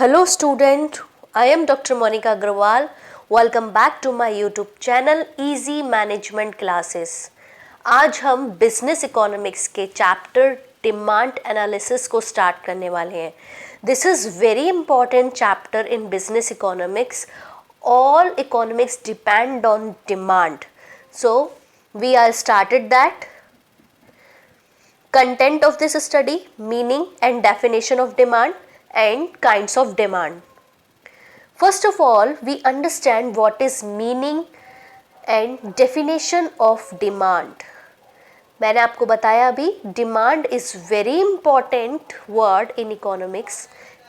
Hello student, I am Dr. Monica Agrawal. Welcome back to my YouTube channel Easy Management Classes. आज हम business economics के chapter demand analysis को start करने वाले हैं. This is very important chapter in business economics. All economics depend on demand. So we are started that. Content of this study, meaning and definition of demand and kinds of demand. First of all, we understand what is meaning and definition of demand. मैंने आपको बताया अभी demand is very important word in economics.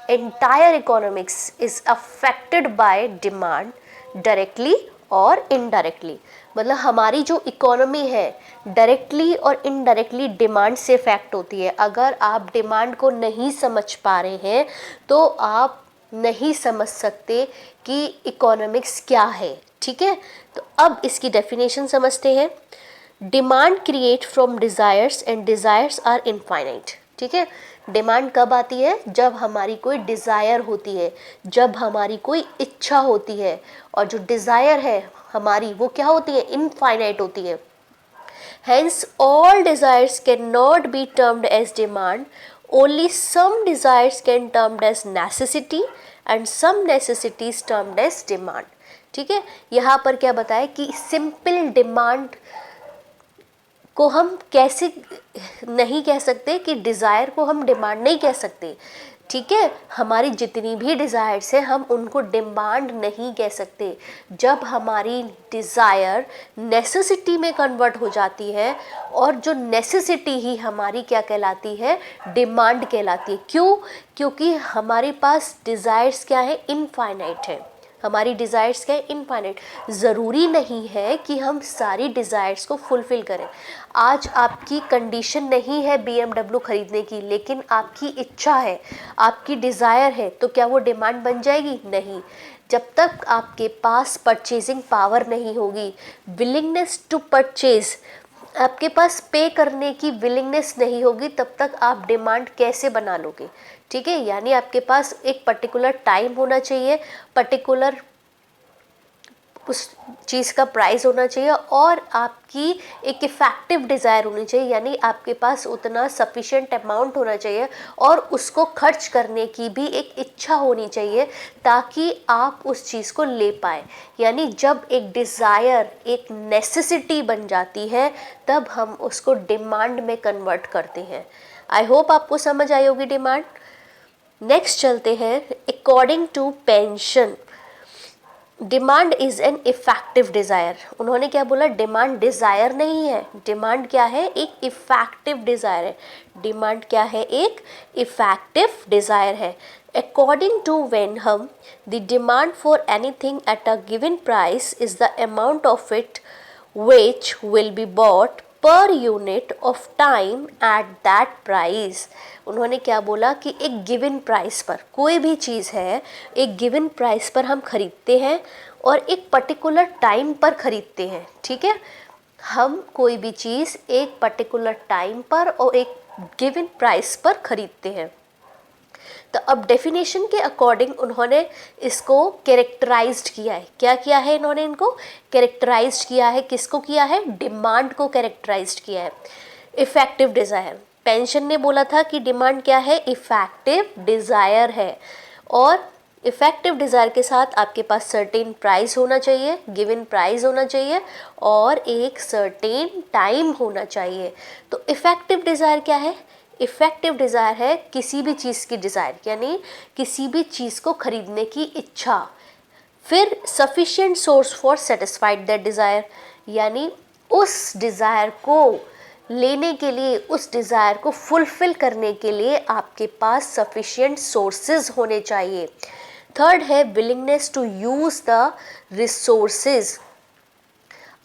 Entire economics is affected by demand directly और indirectly. मतलब हमारी जो economy है directly और इनडायरेक्टली डिमांड से इफेक्ट होती है. अगर आप डिमांड को नहीं समझ पा रहे हैं तो आप नहीं समझ सकते कि इकोनॉमिक्स क्या है. ठीक है, तो अब इसकी डेफिनेशन समझते हैं. Demand create from desires and desires are infinite. ठीक है, डिमांड कब आती है? जब हमारी कोई डिज़ायर होती है, जब हमारी कोई इच्छा होती है. और जो डिज़ायर है हमारी वो क्या होती है? इनफाइनाइट होती है. Hence all desires cannot be termed as demand. Only some desires can termed as necessity and some necessities termed as demand. ठीक है, यहाँ पर क्या बताया कि सिंपल डिमांड को हम कैसे नहीं कह सकते कि डिज़ायर को हम डिमांड नहीं कह सकते. ठीक है, हमारी जितनी भी डिज़ायर्स हैं हम उनको डिमांड नहीं कह सकते. जब हमारी डिज़ायर नेसेसिटी में कन्वर्ट हो जाती है और जो नेसेसिटी ही हमारी क्या कहलाती है? डिमांड कहलाती है. क्यों? क्योंकि हमारे पास डिज़ायर्स क्या है? इनफाइनाइट है. हमारी डिज़ायर्स क्या है? इनफाइनाइट. ज़रूरी नहीं है कि हम सारी डिज़ायर्स को फुलफ़िल करें. आज आपकी कंडीशन नहीं है BMW ख़रीदने की, लेकिन आपकी इच्छा है, आपकी डिज़ायर है, तो क्या वो डिमांड बन जाएगी? नहीं. जब तक आपके पास परचेजिंग पावर नहीं होगी, विलिंगनेस टू परचेज, आपके पास पे करने की विलिंगनेस नहीं होगी, तब तक आप डिमांड कैसे बना लोगे? ठीक है, यानी आपके पास एक पर्टिकुलर टाइम होना चाहिए, पर्टिकुलर उस चीज़ का प्राइस होना चाहिए और आपकी एक इफ़ेक्टिव डिज़ायर होनी चाहिए. यानी आपके पास उतना सफिशिएंट अमाउंट होना चाहिए और उसको खर्च करने की भी एक इच्छा होनी चाहिए ताकि आप उस चीज़ को ले पाए. यानी जब एक डिज़ायर एक नेसेसिटी बन जाती है तब हम उसको डिमांड में कन्वर्ट करते हैं. आई होप आपको समझ आई होगी डिमांड. नेक्स्ट चलते हैं. According to Penson, demand is an effective desire. उन्होंने क्या बोला? डिमांड डिज़ायर नहीं है. डिमांड क्या है? एक इफ़ेक्टिव डिज़ायर है. डिमांड क्या है? एक इफ़ेक्टिव डिज़ायर है. अकॉर्डिंग टू व्हेन हम the demand for anything at a given price is the amount of it which will be bought per unit of time at that price. उन्होंने क्या बोला कि एक गिवन प्राइस पर, कोई भी चीज़ है एक गिवन प्राइस पर हम खरीदते हैं और एक पर्टिकुलर टाइम पर खरीदते हैं. ठीक है, हम कोई भी चीज़ एक पर्टिकुलर टाइम पर और एक गिवन प्राइस पर खरीदते हैं. तो अब डेफिनेशन के अकॉर्डिंग उन्होंने इसको कैरेक्टराइज्ड किया है. क्या किया है इन्होंने? इनको कैरेक्टराइज्ड किया है. किसको किया है? डिमांड को कैरेक्टराइज्ड किया है. Effective desire. पेंशन ने बोला था कि डिमांड क्या है? इफ़ेक्टिव डिज़ायर है. और इफ़ेक्टिव डिज़ायर के साथ आपके पास सर्टेन प्राइस होना चाहिए, गिवन प्राइस होना चाहिए और एक सर्टेन टाइम होना चाहिए. तो इफ़ेक्टिव डिज़ायर क्या है? इफ़ेक्टिव डिज़ायर है किसी भी चीज़ की डिज़ायर, यानी किसी भी चीज़ को खरीदने की इच्छा. फिर sufficient source for satisfied that desire, यानी उस डिज़ायर को लेने के लिए, उस डिज़ायर को फुलफ़िल करने के लिए आपके पास सफिशिएंट सोर्सेज होने चाहिए. थर्ड है willingness to use the resources.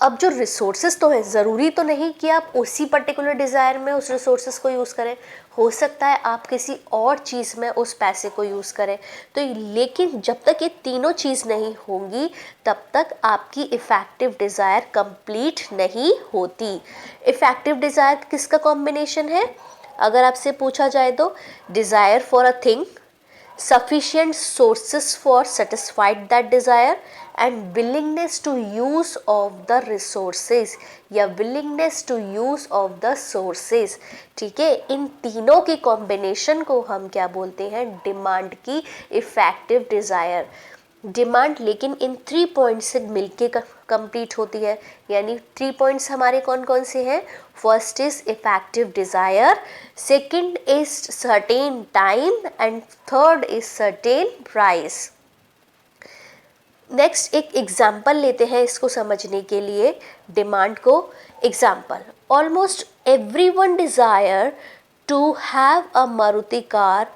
अब जो रिसोर्सेज तो है, ज़रूरी तो नहीं कि आप उसी पर्टिकुलर डिज़ायर में उस रिसोर्सेज को यूज़ करें. हो सकता है आप किसी और चीज़ में उस पैसे को यूज़ करें. तो लेकिन जब तक ये तीनों चीज़ नहीं होंगी तब तक आपकी इफ़ेक्टिव डिज़ायर कंप्लीट नहीं होती. इफ़ेक्टिव डिज़ायर किसका कॉम्बिनेशन है? अगर आपसे पूछा जाए तो desire for a thing, sufficient sources for satisfied that desire and willingness to use of the resources या willingness to use of the sources। ठीक है, इन तीनों की कॉम्बिनेशन को हम क्या बोलते हैं, डिमांड की इफेक्टिव डिज़ायर। डिमांड लेकिन इन 3 पॉइंट्स से मिलके कंप्लीट होती है, यानी 3 पॉइंट्स हमारे कौन कौन से हैं, first is effective desire, second is certain time and third is certain price. Next एक एग्जाम्पल लेते हैं इसको समझने के लिए, डिमांड को। Example, almost everyone desire to have a Maruti car,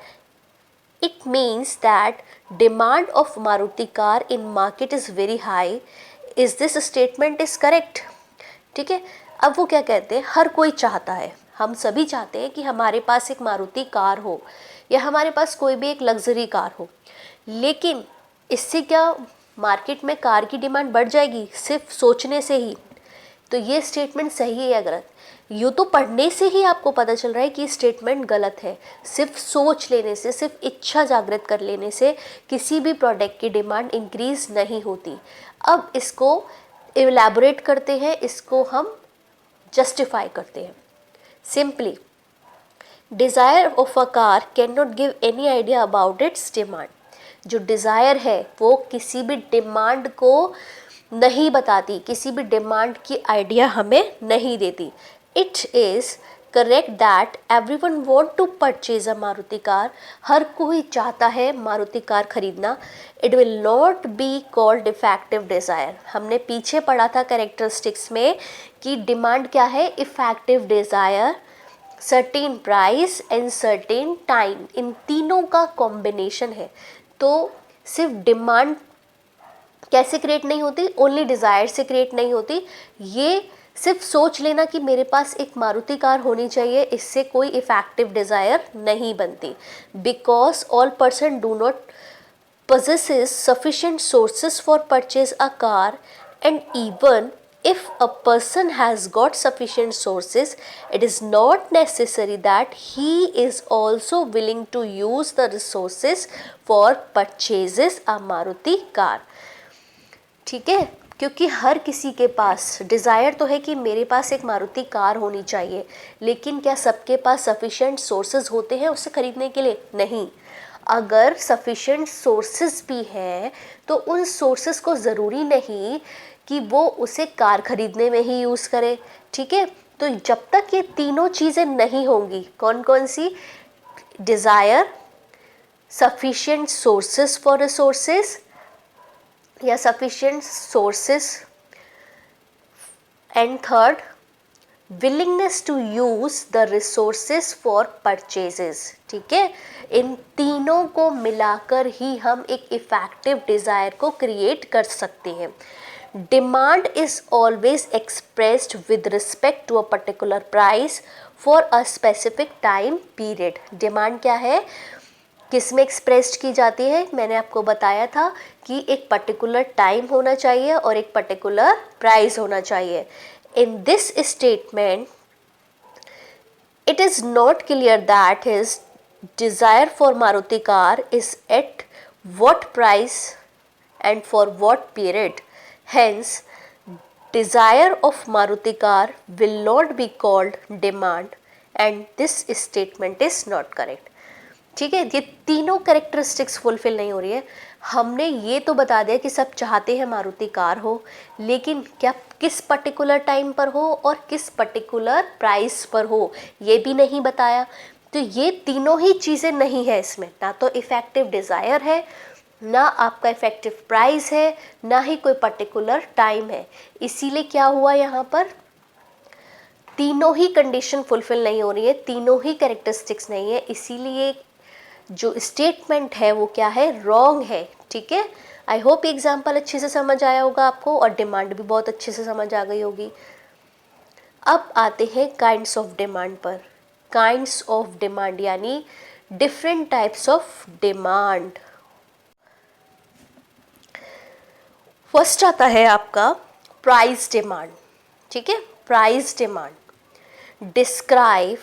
it means that demand of Maruti car in market is very high, is this statement is correct। ठीक है, अब वो क्या कहते हैं, हर कोई चाहता है, हम सभी चाहते हैं कि हमारे पास एक मारुति कार हो या हमारे पास कोई भी एक लग्जरी कार हो, लेकिन इससे क्या मार्केट में कार की डिमांड बढ़ जाएगी सिर्फ सोचने से ही? तो ये स्टेटमेंट सही है या गलत? यूँ तो पढ़ने से ही आपको पता चल रहा है कि स्टेटमेंट गलत है। सिर्फ सोच लेने से, सिर्फ इच्छा जागृत कर लेने से किसी भी प्रोडक्ट की डिमांड इंक्रीज नहीं होती। अब इसको इलैबोरेट करते हैं, इसको हम जस्टिफाई करते हैं। Simply, desire of a car can not give any idea about it's demand. जो डिज़ायर है वो किसी भी डिमांड को नहीं बताती, किसी भी डिमांड की आइडिया हमें नहीं देती। It is correct that everyone want to purchase a Maruti car, हर कोई चाहता है मारुति कार खरीदना। It will not be called effective desire. हमने पीछे पढ़ा था कैरेक्टरिस्टिक्स में कि डिमांड क्या है, effective desire, certain price and certain time, इन तीनों का कॉम्बिनेशन है। तो सिर्फ डिमांड कैसे क्रिएट नहीं होती, ओनली डिज़ायर से क्रिएट नहीं होती। ये सिर्फ सोच लेना कि मेरे पास एक मारुति कार होनी चाहिए, इससे कोई इफेक्टिव डिज़ायर नहीं बनती। Because all person do not possesses sufficient sources for purchase a car, and even if a person has got sufficient sources, it is not necessary that he is also willing to use the resources for purchases a Maruti car। ठीक है, क्योंकि हर किसी के पास desire तो है कि मेरे पास एक मारुति कार होनी चाहिए, लेकिन क्या सबके पास सफिशेंट सोर्सेज होते हैं उसे खरीदने के लिए? नहीं। अगर सफिशेंट सोर्सेज भी हैं तो उन सोर्सेज को ज़रूरी नहीं कि वो उसे कार खरीदने में ही यूज़ करे। ठीक है, तो जब तक ये तीनों चीज़ें नहीं होंगी, कौन कौन सी, desire, sufficient sources for resources या sufficient sources, and third willingness to use the resources for purchases. ठीक है, इन तीनों को मिलाकर ही हम एक इफेक्टिव डिज़ायर को क्रिएट कर सकते हैं। Demand is always expressed with respect to a particular price for a specific time period. Demand क्या है, किस में एक्सप्रेस्ड की जाती है? मैंने आपको बताया था कि एक पर्टिकुलर टाइम होना चाहिए और एक पर्टिकुलर प्राइस होना चाहिए। In this statement it is not clear that his desire for Maruti car is at what price and for what period. Hence, desire of Maruti car will not be called demand and this statement is not correct। ठीक है, ये तीनों characteristics fulfil नहीं हो रही है। हमने ये तो बता दिया कि सब चाहते हैं मारुति कार हो, लेकिन क्या किस पर्टिकुलर टाइम पर हो और किस पर्टिकुलर प्राइस पर हो, ये भी नहीं बताया। तो ये तीनों ही चीज़ें नहीं है इसमें, ना तो इफेक्टिव डिज़ायर है, ना आपका इफेक्टिव प्राइस है, ना ही कोई पर्टिकुलर टाइम है। इसीलिए क्या हुआ, यहाँ पर तीनों ही कंडीशन फुलफिल नहीं हो रही है, तीनों ही कैरेक्टरिस्टिक्स नहीं है, इसीलिए जो स्टेटमेंट है वो क्या है, रॉन्ग है। ठीक है, आई होप एग्जाम्पल अच्छे से समझ आया होगा आपको और डिमांड भी बहुत अच्छे से समझ आ गई होगी। अब आते हैं काइंड्स ऑफ डिमांड पर। काइंड्स ऑफ डिमांड यानी different types of demand. First आता है आपका प्राइस डिमांड। ठीक है, price demand describe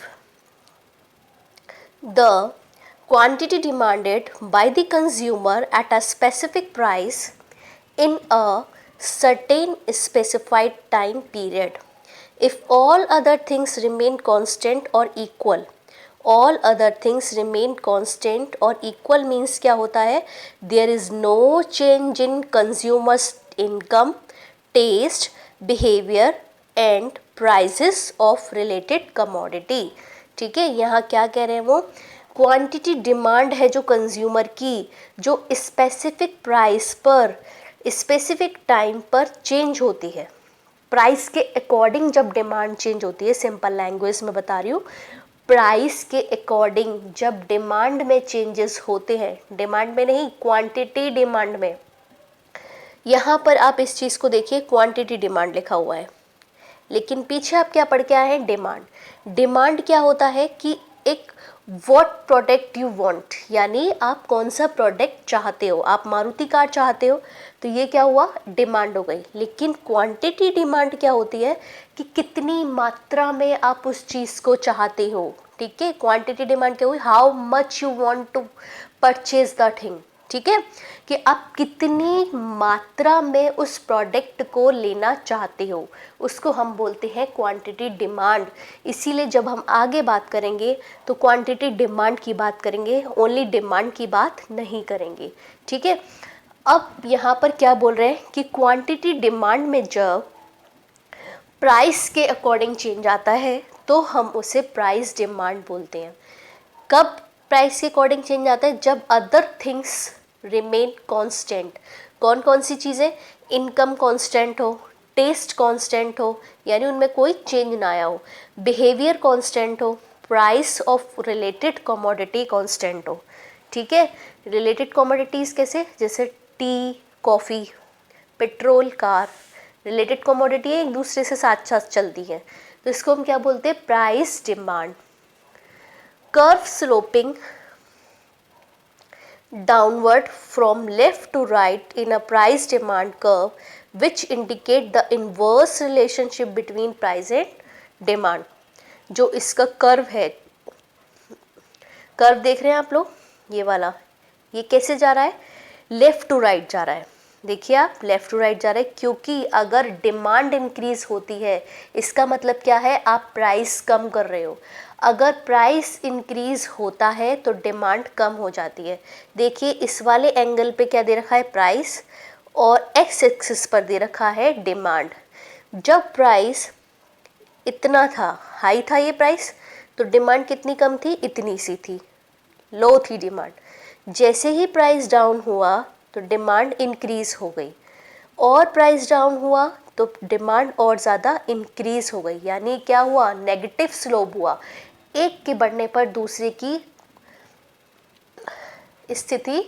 the quantity demanded by the consumer at a specific price in a certain specified time period. If all other things remain constant or equal, all other things remain constant or equal means क्या होता है, there is no change in consumers income, taste, behavior and prices of related commodity. ठीक है, यहाँ क्या कह रहे हैं वो, क्वांटिटी डिमांड है जो कंज्यूमर की, जो स्पेसिफिक प्राइस पर स्पेसिफिक टाइम पर चेंज होती है। प्राइस के अकॉर्डिंग जब डिमांड चेंज होती है, सिंपल लैंग्वेज में बता रही हूँ, प्राइस के अकॉर्डिंग जब डिमांड में चेंजेस होते हैं, डिमांड में नहीं, क्वांटिटी डिमांड में। यहाँ पर आप इस चीज़ को देखिए, क्वांटिटी डिमांड लिखा हुआ है, लेकिन पीछे आप क्या पढ़ के आए हैं, डिमांड। डिमांड क्या होता है कि एक व्हाट प्रोडक्ट यू वांट, यानी आप कौन सा प्रोडक्ट चाहते हो। आप मारुति कार चाहते हो तो ये क्या हुआ, डिमांड हो गई। लेकिन क्वांटिटी डिमांड क्या होती है कि कितनी मात्रा में आप उस चीज़ को चाहते हो। ठीक है, क्वांटिटी डिमांड क्या हुई, how much you want to purchase the thing. ठीक है, कि आप कितनी मात्रा में उस प्रोडक्ट को लेना चाहते हो, उसको हम बोलते हैं क्वांटिटी डिमांड। इसीलिए जब हम आगे बात करेंगे तो क्वांटिटी डिमांड की बात करेंगे, ओनली डिमांड की बात नहीं करेंगे। ठीक है, अब यहाँ पर क्या बोल रहे हैं कि क्वांटिटी डिमांड में जब प्राइस के अकॉर्डिंग चेंज आता है तो हम उसे प्राइस डिमांड बोलते हैं। कब प्राइस के अकॉर्डिंग चेंज आता है, जब अदर थिंग्स रिमेन कांस्टेंट। कौन कौन सी चीज़ें, इनकम कांस्टेंट हो, टेस्ट कांस्टेंट हो, यानी उनमें कोई चेंज ना आया हो, बिहेवियर कांस्टेंट हो, price of related commodity constant हो। ठीक है, रिलेटेड कमोडिटीज़ कैसे, जैसे T, coffee, petrol, car, related commodity है, एक दूसरे से साथ साथ चलती हैं, तो इसको हम क्या बोलते हैं, price demand. Curve sloping downward from left to right in a price demand curve which indicate the inverse relationship between price and demand। जो इसका कर्व है, कर्व देख रहे हैं आप लोग, ये वाला, ये कैसे जा रहा है, लेफ्ट टू राइट जा रहा है। देखिए आप, लेफ्ट टू राइट जा रहा है, क्योंकि अगर डिमांड इंक्रीज होती है इसका मतलब क्या है, आप प्राइस कम कर रहे हो। अगर प्राइस इंक्रीज होता है तो डिमांड कम हो जाती है। देखिए इस वाले एंगल पे क्या दे रखा है, प्राइस, और एक्स एक्सिस पर दे रखा है डिमांड। जब प्राइस इतना था, हाई था ये प्राइस, तो डिमांड कितनी कम थी, इतनी सी थी, लो थी डिमांड। जैसे ही प्राइस डाउन हुआ तो डिमांड इंक्रीज हो गई, और प्राइस डाउन हुआ तो डिमांड और ज़्यादा इंक्रीज हो गई, यानी क्या हुआ, नेगेटिव स्लोप हुआ। एक के बढ़ने पर दूसरे की स्थिति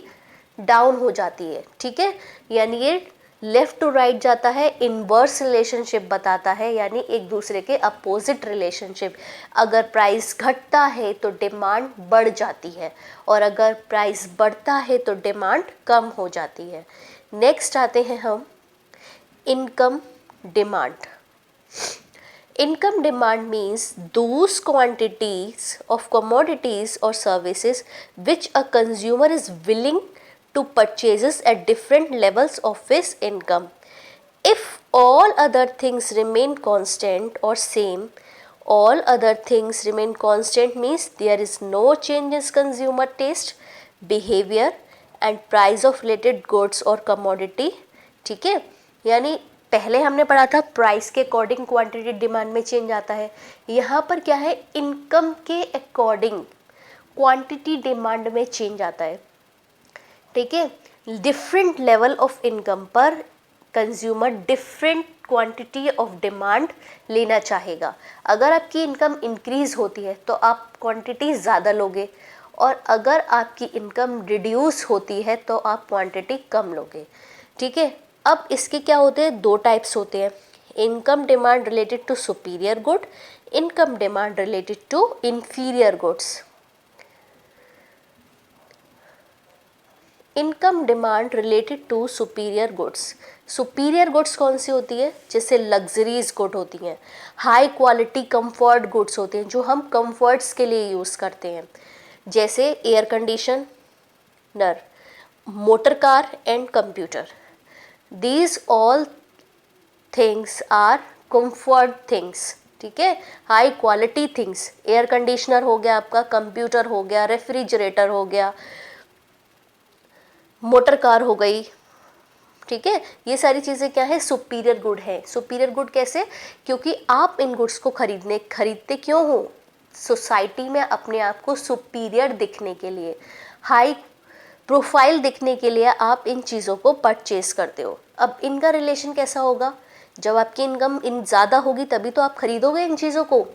डाउन हो जाती है। ठीक है, यानी ये लेफ्ट टू राइट जाता है, इनवर्स रिलेशनशिप बताता है, यानी एक दूसरे के अपोजिट रिलेशनशिप। अगर प्राइस घटता है तो डिमांड बढ़ जाती है, और अगर प्राइस बढ़ता है तो डिमांड कम हो जाती है। नेक्स्ट आते हैं हम income demand. Income demand means those quantities of commodities or services which a consumer is willing to purchase at different levels of his income. If all other things remain constant or same, all other things remain constant means there is no change in consumer taste, behavior and price of related goods or commodity. ठीक है, यानी पहले हमने पढ़ा था price के according quantity demand में change आता है, यहाँ पर क्या है, इनकम के अकॉर्डिंग क्वांटिटी डिमांड में चेंज आता है। ठीक है, डिफरेंट लेवल ऑफ इनकम पर consumer different quantity of demand लेना चाहेगा। अगर आपकी इनकम इंक्रीज होती है तो आप क्वांटिटी ज़्यादा लोगे, और अगर आपकी इनकम रिड्यूस होती है तो आप क्वांटिटी कम लोगे। ठीक है, अब इसके क्या होते हैं, दो टाइप्स होते हैं, income demand related to superior good, income demand related to inferior goods. Income demand related to superior goods, superior goods कौन सी होती है, जैसे लग्जरीज गुड होती हैं, हाई क्वालिटी कंफर्ट गुड्स होते हैं जो हम कंफर्ट्स के लिए यूज़ करते हैं। जैसे air conditioner, motor car and computer. These all things are comfort things, ठीक है, high quality things. Air conditioner हो गया आपका, कंप्यूटर हो गया, रेफ्रिजरेटर हो गया, मोटर कार हो गई, ठीक है। ये सारी चीज़ें क्या है, सुपीरियर गुड है। सुपीरियर गुड कैसे, क्योंकि आप इन गुड्स को खरीदते क्यों हो, सोसाइटी में अपने आप को सुपीरियर दिखने के लिए, हाई प्रोफाइल दिखने के लिए आप इन चीज़ों को परचेज करते हो। अब इनका रिलेशन कैसा होगा, जब आपकी इनकम ज़्यादा होगी तभी तो आप खरीदोगे इन चीज़ों को,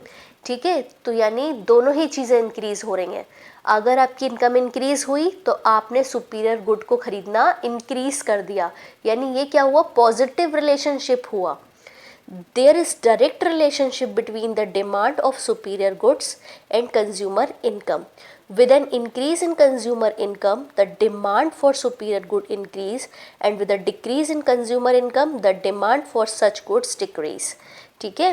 ठीक है। तो यानी दोनों ही चीज़ें इंक्रीज हो रही हैं। अगर आपकी इनकम इंक्रीज हुई तो आपने सुपीरियर गुड को खरीदना इंक्रीज कर दिया, यानी ये क्या हुआ, पॉजिटिव रिलेशनशिप हुआ। There is direct relationship between the demand of superior goods and consumer income. With an increase in consumer income, the demand for superior good increase, and with a decrease in consumer income, the demand for such goods decrease. ठीक है,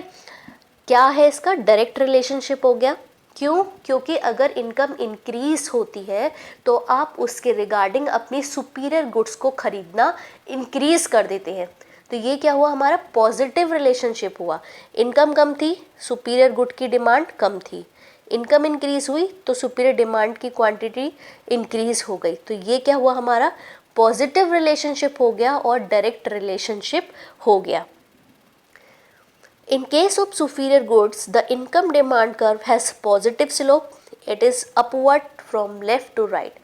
क्या है इसका direct relationship हो गया। क्यों, क्योंकि अगर इनकम इंक्रीज होती है तो आप उसके रिगार्डिंग अपनी सुपीरियर गुड्स को खरीदना इंक्रीज कर देते हैं। तो ये क्या हुआ, हमारा पॉजिटिव रिलेशनशिप हुआ। इनकम कम थी, सुपीरियर गुड की डिमांड कम थी। इनकम इंक्रीज हुई तो सुपीरियर डिमांड की क्वांटिटी इंक्रीज हो गई। तो ये क्या हुआ, हमारा पॉजिटिव रिलेशनशिप हो गया और डायरेक्ट रिलेशनशिप हो गया। In case of superior goods, the income demand curve has positive slope. It is upward from left to right.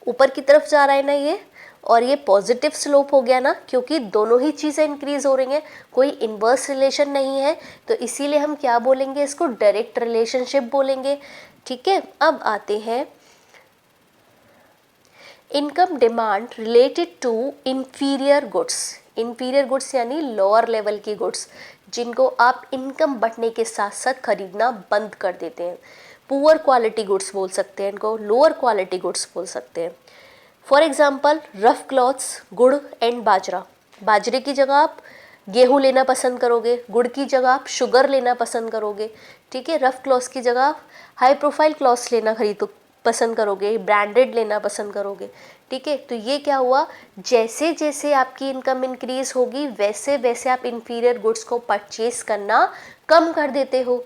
ऊपर की तरफ जा रहा है ना ये, और ये पॉजिटिव स्लोप हो गया ना, क्योंकि दोनों ही चीज़ें इंक्रीज हो रही हैं, कोई इन्वर्स रिलेशन नहीं है। तो इसीलिए हम क्या बोलेंगे, इसको डायरेक्ट रिलेशनशिप बोलेंगे, ठीक है। अब आते हैं income demand related to inferior goods. Inferior goods यानी लोअर लेवल की गुड्स, जिनको आप इनकम बढ़ने के साथ साथ खरीदना बंद कर देते हैं। पुअर क्वालिटी गुड्स बोल सकते हैं इनको, लोअर क्वालिटी गुड्स बोल सकते हैं। फॉर एग्जाम्पल रफ क्लॉथ्स, गुड़ एंड बाजरा। बाजरे की जगह आप गेहूँ लेना पसंद करोगे, गुड़ की जगह आप शुगर लेना पसंद करोगे, ठीक है। रफ क्लॉथ्स की जगह आप हाई प्रोफाइल क्लॉथ्स लेना पसंद करोगे, ब्रांडेड लेना पसंद करोगे, ठीक है। तो ये क्या हुआ, जैसे जैसे आपकी इनकम इंक्रीज होगी वैसे वैसे आप इंफीरियर गुड्स को परचेज करना कम कर देते हो,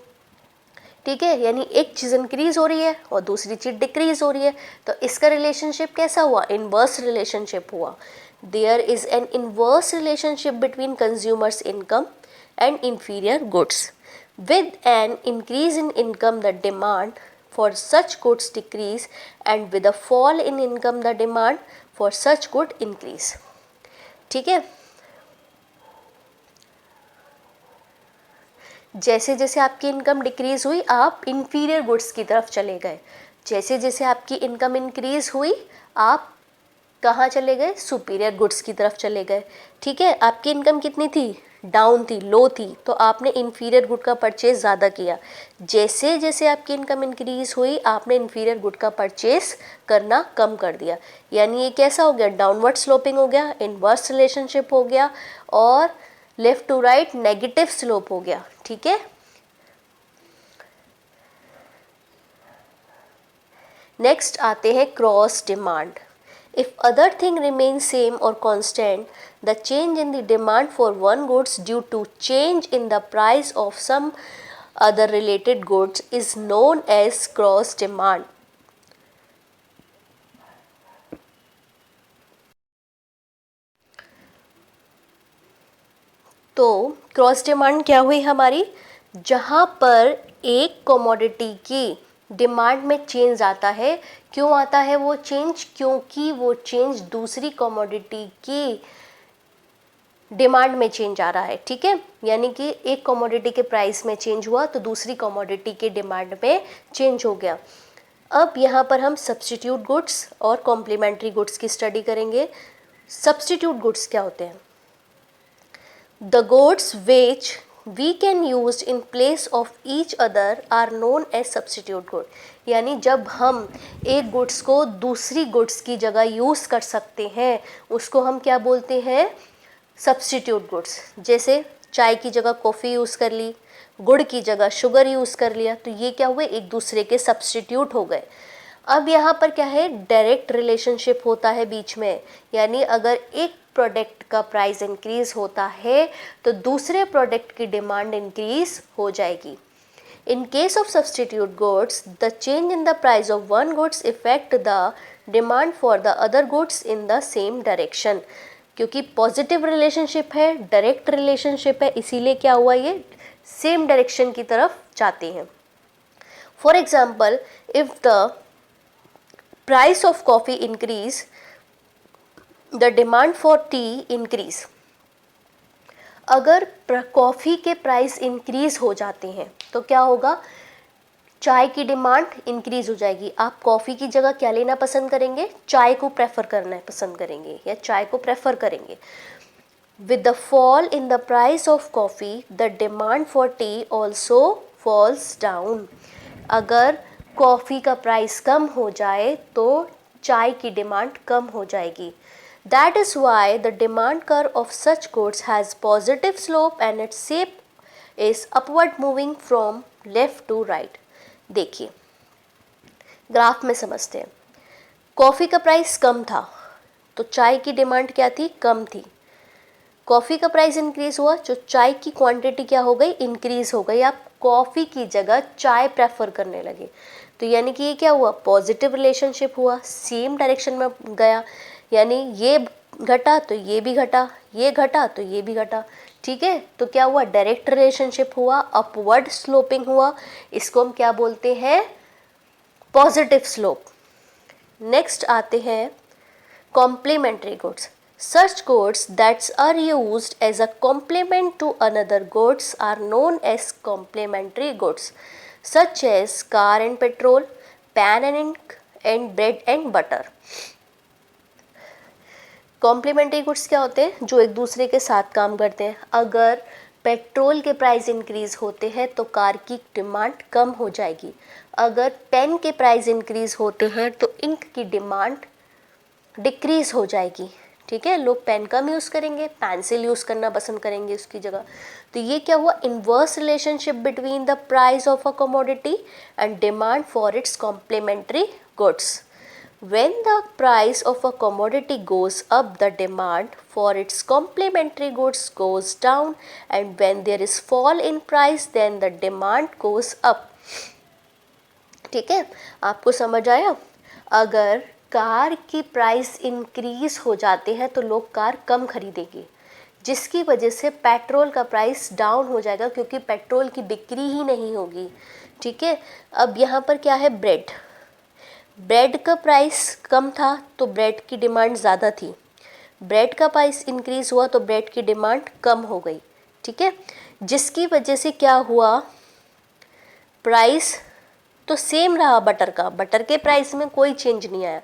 ठीक है। यानी एक चीज़ इंक्रीज हो रही है और दूसरी चीज़ डिक्रीज हो रही है। तो इसका रिलेशनशिप कैसा हुआ, इनवर्स रिलेशनशिप हुआ। There is an inverse relationship between consumers income and inferior goods. With an increase in income the demand for such goods decrease, and with a fall in income the demand for such good increase, ठीक है। जैसे जैसे आपकी income decrease हुई आप inferior goods की तरफ चले गए, जैसे जैसे आपकी इनकम इंक्रीज हुई आप कहाँ चले गए, सुपीरियर गुड्स की तरफ चले गए, ठीक है। आपकी इनकम कितनी थी, डाउन थी, लो थी, तो आपने इंफीरियर गुड का परचेज ज़्यादा किया। जैसे जैसे आपकी इनकम इंक्रीज हुई आपने इंफीरियर गुड का परचेज करना कम कर दिया। यानी ये कैसा हो गया, डाउनवर्ड स्लोपिंग हो गया, इनवर्स रिलेशनशिप हो गया, और left to right negative slope हो गया, ठीक है। नेक्स्ट आते हैं cross demand. If other thing remains same or constant, the change in the demand for one goods due to change in the price of some other related goods is known as cross demand. तो cross demand क्या हुई हमारी, जहाँ पर एक commodity की demand में change आता है। क्यों आता है वो चेंज, क्योंकि वो चेंज दूसरी कमोडिटी की डिमांड में चेंज आ रहा है, ठीक है। यानी कि एक कमोडिटी के प्राइस में चेंज हुआ तो दूसरी कमोडिटी के डिमांड में चेंज हो गया। अब यहाँ पर हम सब्स्टिट्यूट गुड्स और कॉम्प्लीमेंट्री गुड्स की स्टडी करेंगे। सब्स्टिट्यूट गुड्स क्या होते हैं, the goods which we can use in place of each other are known as substitute good। यानी जब हम एक गुड्स को दूसरी गुड्स की जगह यूज़ कर सकते हैं उसको हम क्या बोलते हैं, सब्स्टिट्यूट गुड्स। जैसे चाय की जगह कॉफ़ी यूज़ कर ली, गुड़ की जगह शुगर यूज़ कर लिया, तो ये क्या हुए, एक दूसरे के सब्स्टिट्यूट हो गए। अब यहाँ पर क्या है, डायरेक्ट रिलेशनशिप होता है बीच में, यानी अगर एक प्रोडक्ट का प्राइस इंक्रीज होता है तो दूसरे प्रोडक्ट की डिमांड इंक्रीज हो जाएगी। In case of substitute goods, the change in the price of one goods affect the demand for the other goods in the same direction। क्योंकि पॉजिटिव रिलेशनशिप है, direct relationship है, इसीलिए क्या हुआ, ये सेम डायरेक्शन की तरफ जाते हैं। For example, if the price of coffee increase, the demand for T increase. अगर कॉफ़ी के प्राइस इंक्रीज हो जाते हैं तो क्या होगा, चाय की डिमांड इंक्रीज हो जाएगी। आप कॉफ़ी की जगह क्या लेना पसंद करेंगे, चाय को प्रेफर करना पसंद करेंगे या चाय को प्रेफर करेंगे। With the fall in the price of coffee the demand for T also falls down. अगर कॉफ़ी का प्राइस कम हो जाए तो चाय की डिमांड कम हो जाएगी। That is why the demand curve of such goods has positive slope and its shape is upward moving from left to right। देखिए ग्राफ में समझते हैं। कॉफ़ी का प्राइस कम था तो चाय की डिमांड क्या थी, कम थी। कॉफ़ी का प्राइस इंक्रीज हुआ, जो चाय की क्वांटिटी क्या हो गई, इंक्रीज हो गई। आप कॉफ़ी की जगह चाय प्रेफर करने लगे, तो यानी कि ये क्या हुआ, पॉजिटिव रिलेशनशिप हुआ, सेम डायरेक्शन में गया। यानी ये घटा तो ये भी घटा, ये घटा तो ये भी घटा। ठीक है, तो क्या हुआ, डायरेक्ट रिलेशनशिप हुआ, अपवर्ड स्लोपिंग हुआ। इसको हम क्या बोलते हैं, पॉजिटिव स्लोप। नेक्स्ट आते हैं complementary goods. Such goods that are used as a complement to another goods are known as complementary goods, such as car and petrol, pan and ink, and bread and butter। Complementary goods क्या होते हैं, जो एक दूसरे के साथ काम करते हैं। अगर पेट्रोल के प्राइस इंक्रीज होते हैं तो कार की डिमांड कम हो जाएगी। अगर पेन के प्राइस इंक्रीज होते हैं तो इंक की डिमांड डिक्रीज हो जाएगी। ठीक है, लोग पेन कम यूज़ करेंगे, पेंसिल यूज़ करना पसंद करेंगे उसकी जगह। तो ये क्या हुआ, inverse relationship between the price of a commodity and demand for its complementary goods. When the price of a commodity goes up, the demand for its complementary goods goes down, and when there is fall in price, then the demand goes up। ठीक है, आपको समझ आया। अगर car की price increase हो जाते हैं तो लोग कार कम खरीदेंगे, जिसकी वजह से पेट्रोल का प्राइस डाउन हो जाएगा, क्योंकि पेट्रोल की बिक्री ही नहीं होगी। ठीक है, अब यहाँ पर क्या है, ब्रेड का प्राइस कम था तो ब्रेड की डिमांड ज़्यादा थी। ब्रेड का प्राइस इंक्रीज़ हुआ तो ब्रेड की डिमांड कम हो गई। ठीक है, जिसकी वजह से क्या हुआ, प्राइस तो सेम रहा बटर का, बटर के प्राइस में कोई चेंज नहीं आया।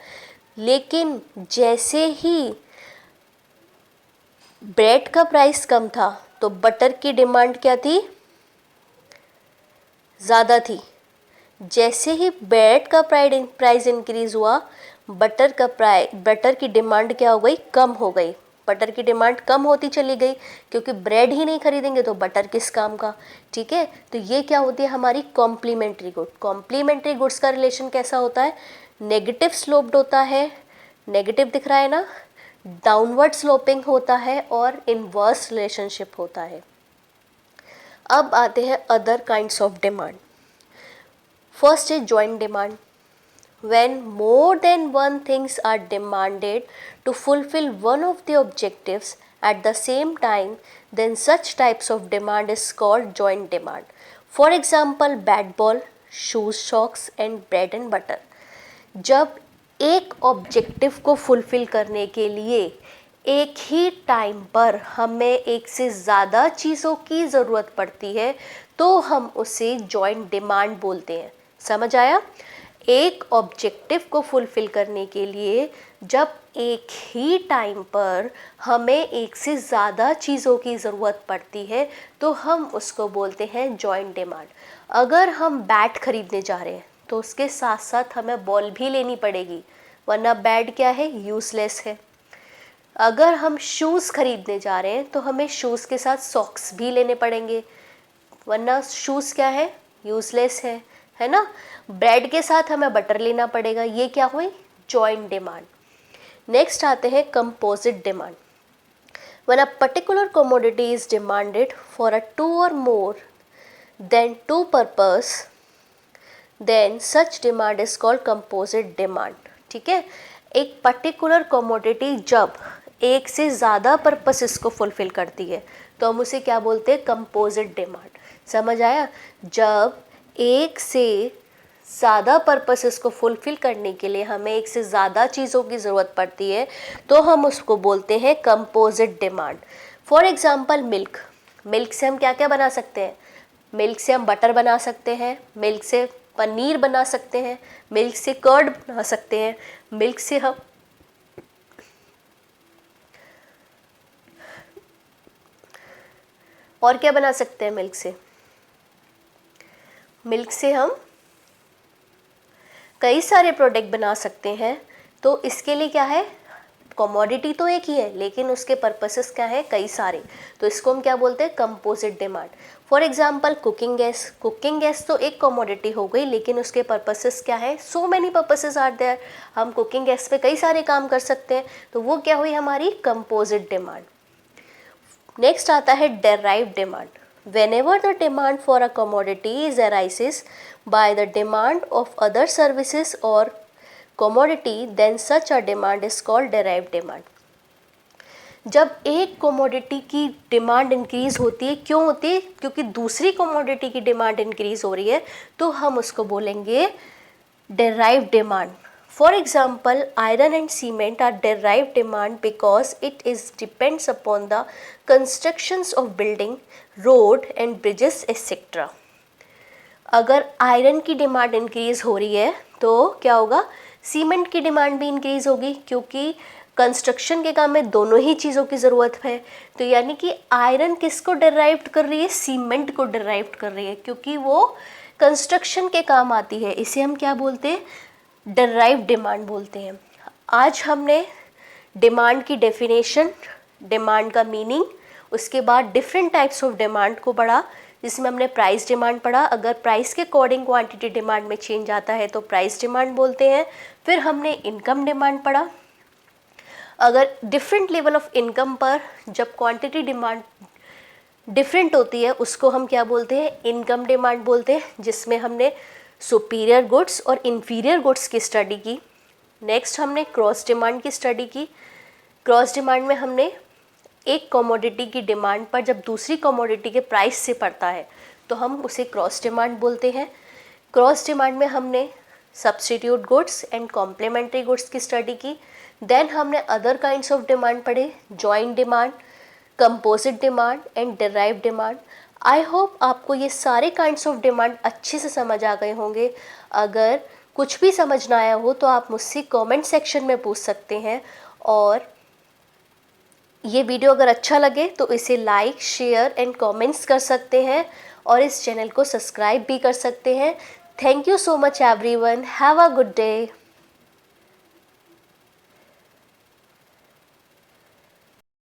लेकिन जैसे ही ब्रेड का प्राइस कम था तो बटर की डिमांड क्या थी, ज़्यादा थी। जैसे ही ब्रेड का प्राइस इंक्रीज हुआ, बटर की डिमांड क्या हो गई, कम हो गई। बटर की डिमांड कम होती चली गई, क्योंकि ब्रेड ही नहीं खरीदेंगे तो बटर किस काम का। ठीक है, तो ये क्या होती है, हमारी कॉम्प्लीमेंट्री गुड। कॉम्प्लीमेंट्री गुड्स का रिलेशन कैसा होता है, नेगेटिव स्लोप्ड होता है, नेगेटिव दिख रहा है ना, डाउनवर्ड स्लोपिंग होता है और इनवर्स रिलेशनशिप होता है। अब आते हैं other kinds of demand. First is joint demand. When more than one things are demanded to fulfill one of the objectives at the same time, then such types of demand is called joint demand. For example, bat ball, shoes, socks and bread and butter। जब एक objective को fulfil करने के लिए एक ही time पर हमें एक से ज़्यादा चीज़ों की ज़रूरत पड़ती है तो हम उसे जॉइंट डिमांड बोलते हैं। समझ आया, एक ऑब्जेक्टिव को फुलफिल करने के लिए जब एक ही टाइम पर हमें एक से ज़्यादा चीज़ों की ज़रूरत पड़ती है तो हम उसको बोलते हैं जॉइंट डिमांड। अगर हम बैट खरीदने जा रहे हैं तो उसके साथ साथ हमें बॉल भी लेनी पड़ेगी, वरना बैट क्या है, यूज़लेस है। अगर हम शूज़ खरीदने जा रहे हैं तो हमें शूज़ के साथ सॉक्स भी लेने पड़ेंगे, वरना शूज़ क्या है, यूज़लेस है। है ना। ब्रेड के साथ हमें बटर लेना पड़ेगा, ये क्या हुई, जॉइंट डिमांड। नेक्स्ट आते हैं composite demand. When a particular commodity is demanded for a two or more than two purpose, then such demand is called composite demand। ठीक है, एक पर्टिकुलर कमोडिटी जब एक से ज़्यादा पर्पसेस को फुलफिल करती है तो हम उसे क्या बोलते हैं, कंपोजिट डिमांड। समझ आया, जब एक से ज़्यादा पर्पसेस को फुलफिल करने के लिए हमें एक से ज़्यादा चीज़ों की ज़रूरत पड़ती है तो हम उसको बोलते हैं composite demand. For example milk, milk से हम क्या क्या बना सकते हैं, मिल्क से हम बटर बना सकते हैं, मिल्क से पनीर बना सकते हैं, मिल्क से कर्ड बना सकते हैं, मिल्क से हम और क्या बना सकते हैं, मिल्क से हम कई सारे प्रोडक्ट बना सकते हैं। तो इसके लिए क्या है, कमोडिटी तो एक ही है लेकिन उसके पर्पसेस क्या है, कई सारे, तो इसको हम क्या बोलते हैं, composite demand. For example cooking gas, cooking gas तो एक कमोडिटी हो गई लेकिन उसके पर्पसेस क्या है, so many purposes are there, हम कुकिंग गैस पे कई सारे काम कर सकते हैं, तो वो क्या हुई हमारी कंपोजिट डिमांड। नेक्स्ट आता है derived demand. Whenever the demand for a commodity is arises by the demand of other services or commodity, then such a demand is called derived demand। जब एक कमोडिटी की डिमांड इंक्रीज होती है, क्यों होती है, क्योंकि दूसरी कमोडिटी की डिमांड इंक्रीज हो रही है, तो हम उसको बोलेंगे derived demand. For example, iron and cement are derived demand because it is depends upon the constructions of building, road and bridges etc। अगर आयरन की डिमांड इंक्रीज हो रही है तो क्या होगा, सीमेंट की डिमांड भी इंक्रीज होगी, क्योंकि कंस्ट्रक्शन के काम में दोनों ही चीज़ों की ज़रूरत है। तो यानी कि आयरन किसको डिराइव्ड कर रही है, सीमेंट को डिराइव्ड कर रही है, क्योंकि वो कंस्ट्रक्शन के काम आती है। इसे हम क्या बोलते हैं, डेराइव्ड डिमांड बोलते हैं। आज हमने डिमांड की डेफिनेशन, डिमांड का मीनिंग, उसके बाद डिफरेंट टाइप्स ऑफ डिमांड को पढ़ा, जिसमें हमने प्राइस डिमांड पढ़ा, अगर प्राइस के अकॉर्डिंग क्वांटिटी डिमांड में चेंज आता है तो प्राइस डिमांड बोलते हैं। फिर हमने इनकम डिमांड पढ़ा, अगर डिफरेंट लेवल ऑफ इनकम पर जब क्वांटिटी डिमांड डिफरेंट होती है उसको हम क्या बोलते हैं, इनकम डिमांड बोलते हैं, जिसमें हमने सुपीरियर गुड्स और इन्फीरियर गुड्स की स्टडी की। नेक्स्ट हमने क्रॉस डिमांड की स्टडी की। क्रॉस डिमांड में हमने एक कमोडिटी की डिमांड पर जब दूसरी कमोडिटी के प्राइस से पड़ता है तो हम उसे क्रॉस डिमांड बोलते हैं। क्रॉस डिमांड में हमने substitute goods and complementary goods की स्टडी की। देन हमने अदर काइंड्स ऑफ डिमांड पढ़े, joint demand, composite demand and derived demand. I hope आपको ये सारे काइंड्स ऑफ डिमांड अच्छे से समझ आ गए होंगे। अगर कुछ भी समझ ना आया हो तो आप मुझसे कमेंट सेक्शन में पूछ सकते हैं, और ये वीडियो अगर अच्छा लगे तो इसे लाइक, शेयर एंड कमेंट्स कर सकते हैं, और इस चैनल को सब्सक्राइब भी कर सकते हैं। Thank you so much everyone, have a good day.